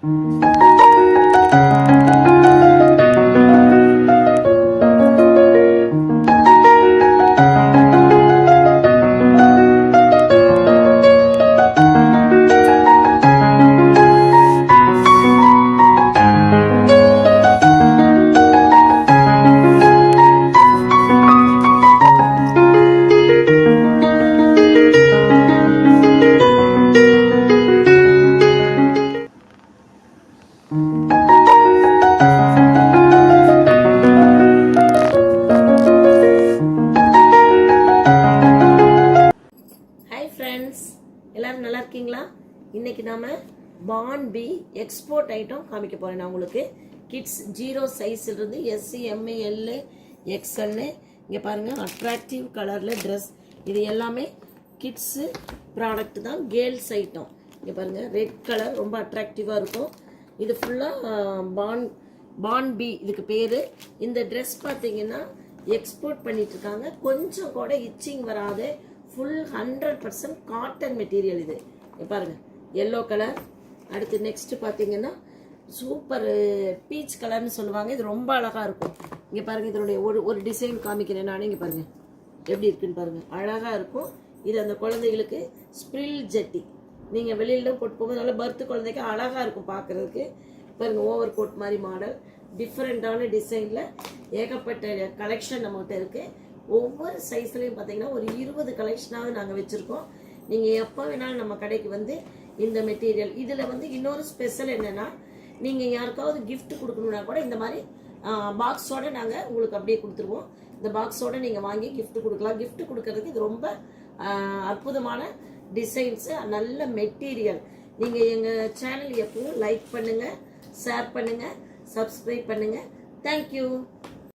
எல்லாரும் நல்லா இருக்கீங்களா? இன்னைக்கு நாம பான் பி எக்ஸ்போர்ட் ஐட்டம் காமிக்க போறேன். நான் உங்களுக்கு கிட்ஸ் 0 சைஸ்ல இருந்து SC MA L XL இங்க பாருங்க, அட்ராக்டிவ் கலர்ல ட்ரெஸ். இது எல்லாமே கிட்ஸ் ப்ராடக்ட் தான், கேர்ள்ஸ் ஐட்டம். இங்க பாருங்க, ரெட் கலர் ரொம்ப அட்ராக்டிவா இருக்கும். இது ஃபுல்லா பான் பி இதுக்கு பேரு. இந்த ட்ரெஸ் பார்த்தீங்கன்னா எக்ஸ்போர்ட் பண்ணிட்டு இருக்காங்க. கொஞ்சம் கூட இச்சிங் வராது. Full 100% cotton material. இது பாருங்க, எல்லோ கலர். அடுத்து நெக்ஸ்ட் பார்த்தீங்கன்னா சூப்பர் பீச் கலர்னு சொல்லுவாங்க. இது ரொம்ப அழகா இருக்கும். இங்க பாருங்க, இதனுடைய ஒரு டிசைன் காமிக்கிறேன் நானே. இங்க பாருங்க எப்படி இருக்குன்னு பாருங்க, அழகா இருக்கும். இது அந்த குழந்தைகளுக்கு ஸ்ப்ரில் ஜெட்டி, நீங்க வெளியில போட்டு போகும்போது நல்ல பர்த் குழந்தைக்கு அழகா இருக்கும் பார்க்கறதுக்கு. பாருங்க, ஓவர் கோட் மாதிரி மாடல், டிஃப்ரெண்டான டிசைன்ல ஏகப்பட்ட கலெக்ஷன் நம்மகிட்ட இருக்கு. ஒவ்வொரு சைஸ்லையும் பார்த்தீங்கன்னா ஒரு 20 கலெக்ஷனாவது நாங்கள் வச்சுருக்கோம். நீங்கள் எப்போ வேணாலும் நம்ம கடைக்கு வந்து இந்த மெட்டீரியல். இதில் வந்து இன்னொரு ஸ்பெஷல் என்னென்னா, நீங்கள் யாருக்காவது கிஃப்ட் கொடுக்கணுன்னா கூட இந்த மாதிரி பாக்ஸோடு நாங்கள் உங்களுக்கு அப்படியே கொடுத்துருவோம். இந்த பாக்ஸோடு நீங்கள் வாங்கி கிஃப்ட் கொடுக்கலாம். கிஃப்ட் கொடுக்கறதுக்கு இது ரொம்ப அற்புதமான டிசைன்ஸு, நல்ல மெட்டீரியல். நீங்கள் எங்கள் சேனல் எப்பவும் லைக் பண்ணுங்கள், ஷேர் பண்ணுங்கள், சப்ஸ்கிரைப் பண்ணுங்கள். தேங்க்யூ.